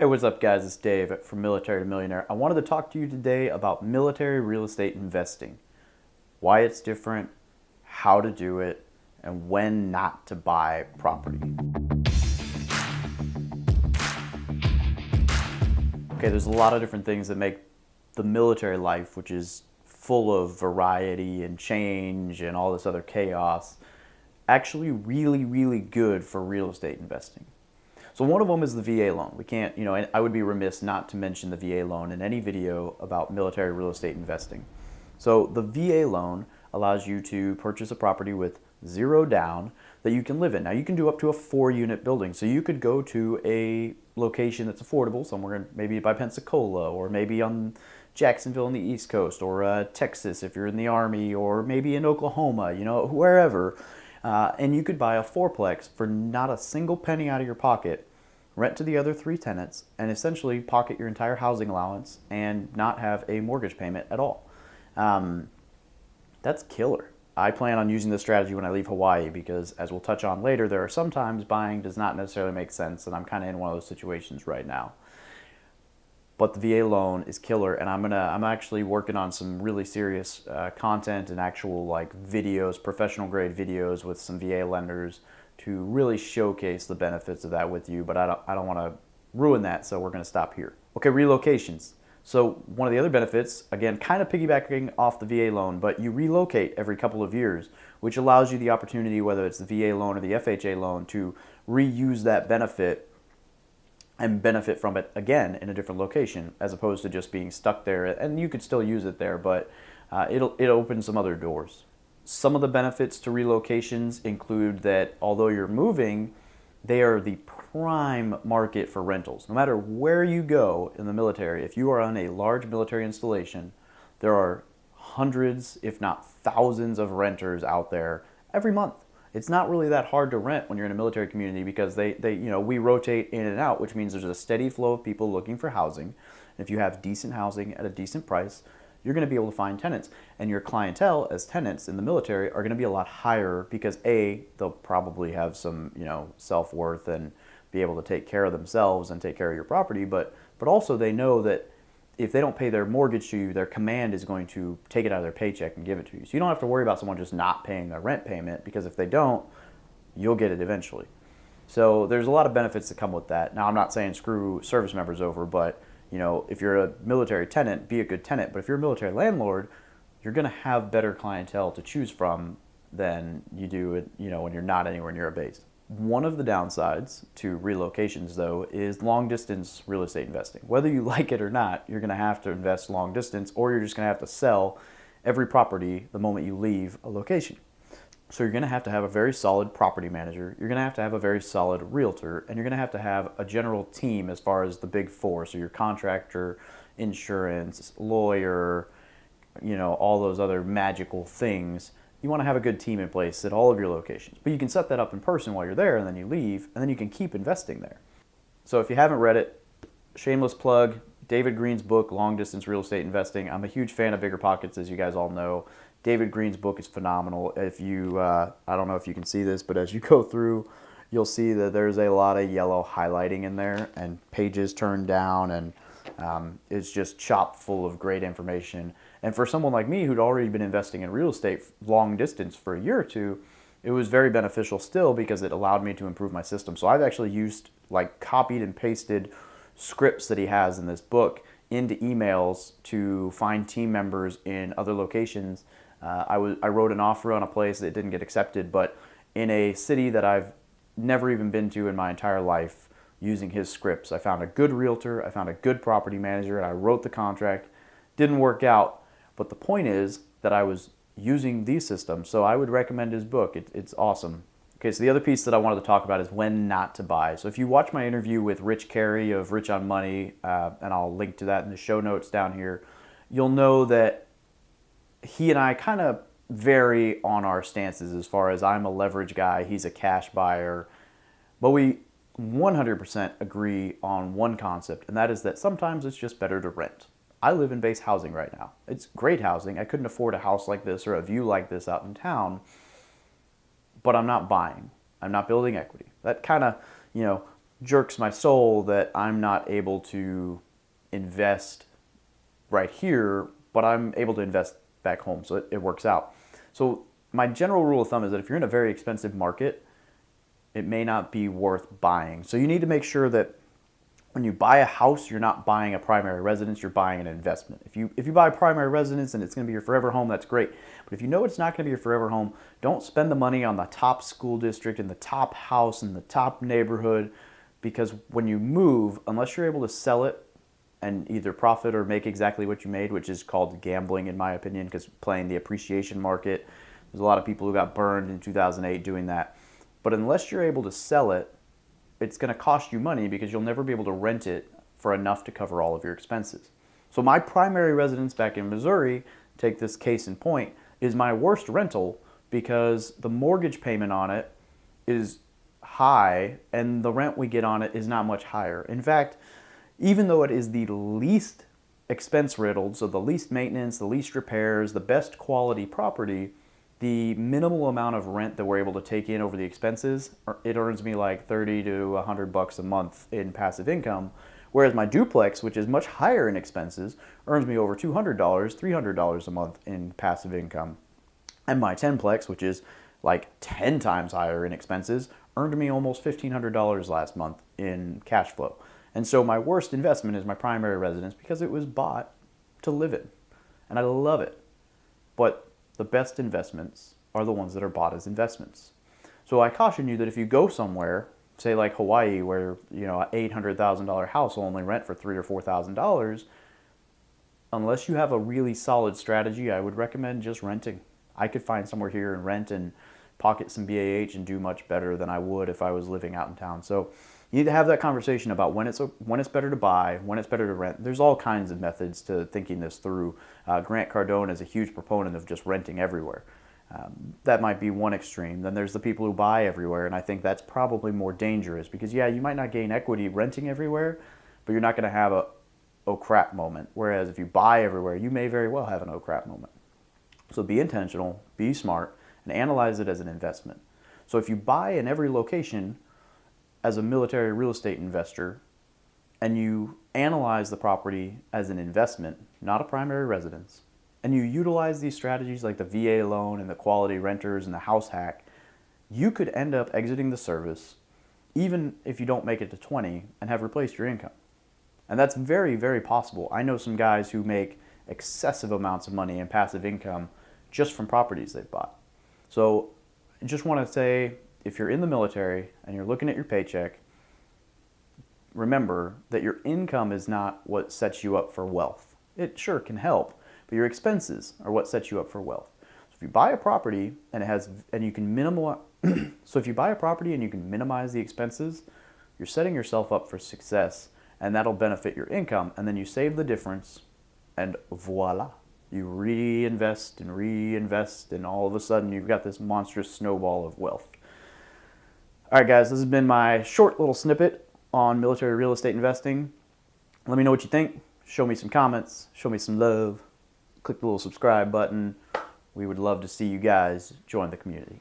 Hey, what's up, guys? It's Dave from Military to Millionaire. I wanted to talk to you today about military real estate investing, why it's different, how to do it, and when not to buy property. Okay, there's a lot of different things that make the military life, which is full of variety and change and all this other chaos, actually really, really good for real estate investing. So one of them is the VA loan. We can't, and I would be remiss not to mention the VA loan in any video about military real estate investing. So the VA loan allows you to purchase a property with zero down that you can live in. Now you can do up to a 4-unit building. So you could go to a location that's affordable, somewhere maybe by Pensacola, or maybe on Jacksonville on the East Coast, or Texas if you're in the Army, or maybe in Oklahoma, wherever. And you could buy a fourplex for not a single penny out of your pocket, rent to the other 3 tenants, and essentially pocket your entire housing allowance and not have a mortgage payment at all. That's killer. I plan on using this strategy when I leave Hawaii because, as we'll touch on later, there are sometimes buying does not necessarily make sense, and I'm kind of in one of those situations right now. But the VA loan is killer, and I'm actually working on some really serious content and actual videos, professional grade videos with some VA lenders to really showcase the benefits of that with you. But I don't want to ruin that, so we're going to stop here. Okay, relocations. So one of the other benefits, again, kind of piggybacking off the VA loan, but you relocate every couple of years, which allows you the opportunity, whether it's the VA loan or the FHA loan, to reuse that benefit and benefit from it again in a different location, as opposed to just being stuck there. And you could still use it there, but it opens some other doors. Some of the benefits to relocations include that although you're moving, they are the prime market for rentals. No matter where you go in the military, if you are on a large military installation, there are hundreds, if not thousands, of renters out there every month. It's not really that hard to rent when you're in a military community because we rotate in and out, which means there's a steady flow of people looking for housing. And if you have decent housing at a decent price, you're going to be able to find tenants. And your clientele as tenants in the military are going to be a lot higher because they'll probably have some, self-worth and be able to take care of themselves and take care of your property. But also they know that if they don't pay their mortgage to you, their command is going to take it out of their paycheck and give it to you. So you don't have to worry about someone just not paying their rent payment, because if they don't, you'll get it eventually. So there's a lot of benefits that come with that. Now, I'm not saying screw service members over, but if you're a military tenant, be a good tenant. But if you're a military landlord, you're going to have better clientele to choose from than you do, when you're not anywhere near a base. One of the downsides to relocations, though, is long distance real estate investing. Whether you like it or not, you're going to have to invest long distance, or you're just going to have to sell every property the moment you leave a location. So you're going to have a very solid property manager, you're going to have a very solid realtor, and you're going to have a general team as far as the big four. So your contractor, insurance, lawyer, all those other magical things. You want to have a good team in place at all of your locations. But you can set that up in person while you're there, and then you leave, and then you can keep investing there. So if you haven't read it, shameless plug, David Green's book, Long Distance Real Estate Investing. I'm a huge fan of Bigger Pockets, as you guys all know. David Green's book is phenomenal. If you, I don't know if you can see this, but as you go through, you'll see that there's a lot of yellow highlighting in there and pages turned down, and it's just chock full of great information. And for someone like me who'd already been investing in real estate long distance for a year or two, it was very beneficial still because it allowed me to improve my system. So I've actually used copied and pasted scripts that he has in this book into emails to find team members in other locations. I wrote an offer on a place that didn't get accepted, but in a city that I've never even been to in my entire life, using his scripts. I found a good realtor, I found a good property manager, and I wrote the contract. Didn't work out, but the point is that I was using these systems, so I would recommend his book. It's awesome. Okay, so the other piece that I wanted to talk about is when not to buy. So if you watch my interview with Rich Carey of Rich on Money, and I'll link to that in the show notes down here, you'll know that he and I kind of vary on our stances as far as I'm a leverage guy, he's a cash buyer, but we 100% agree on one concept, and that is that sometimes it's just better to rent. I live in base housing right now. It's great housing. I couldn't afford a house like this or a view like this out in town, but I'm not buying. I'm not building equity. That kind of, jerks my soul that I'm not able to invest right here, but I'm able to invest back home, so it works out. So my general rule of thumb is that if you're in a very expensive market, it may not be worth buying. So you need to make sure that when you buy a house, you're not buying a primary residence, you're buying an investment. If you buy a primary residence and it's going to be your forever home, that's great. But if you know it's not going to be your forever home, don't spend the money on the top school district and the top house and the top neighborhood, because when you move, unless you're able to sell it and either profit or make exactly what you made, which is called gambling in my opinion, because playing the appreciation market, there's a lot of people who got burned in 2008 doing that. But unless you're able to sell it, it's going to cost you money because you'll never be able to rent it for enough to cover all of your expenses. So my primary residence back in Missouri, take this case in point, is my worst rental because the mortgage payment on it is high and the rent we get on it is not much higher. In fact, even though it is the least expense riddled, so the least maintenance, the least repairs, the best quality property, the minimal amount of rent that we're able to take in over the expenses, it earns me like 30 to 100 bucks a month in passive income. Whereas my duplex, which is much higher in expenses, earns me over $200, $300 a month in passive income. And my 10plex, which is like 10 times higher in expenses, earned me almost $1,500 last month in cash flow. And so my worst investment is my primary residence because it was bought to live in. And I love it. But the best investments are the ones that are bought as investments. So I caution you that if you go somewhere, say like Hawaii, where an $800,000 house will only rent for $3,000 or $4,000, unless you have a really solid strategy, I would recommend just renting. I could find somewhere here and rent and pocket some BAH and do much better than I would if I was living out in town. So you need to have that conversation about when it's better to buy, when it's better to rent. There's all kinds of methods to thinking this through. Grant Cardone is a huge proponent of just renting everywhere. That might be one extreme. Then there's the people who buy everywhere, and I think that's probably more dangerous because, yeah, you might not gain equity renting everywhere, but you're not going to have a oh crap moment. Whereas if you buy everywhere, you may very well have an oh crap moment. So be intentional, be smart, and analyze it as an investment. So if you buy in every location as a military real estate investor, and you analyze the property as an investment, not a primary residence, and you utilize these strategies like the VA loan and the quality renters and the house hack, you could end up exiting the service even if you don't make it to 20 and have replaced your income. And that's very, very possible. I know some guys who make excessive amounts of money in passive income just from properties they've bought. So I just want to say, if you're in the military and you're looking at your paycheck, remember that your income is not what sets you up for wealth. It sure can help, but your expenses are what sets you up for wealth. So if you buy a property and you can minimize the expenses, you're setting yourself up for success, and that'll benefit your income. And then you save the difference, and voila, you reinvest, and all of a sudden you've got this monstrous snowball of wealth. All right, guys, this has been my short little snippet on military real estate investing. Let me know what you think. Show me some comments. Show me some love. Click the little subscribe button. We would love to see you guys join the community.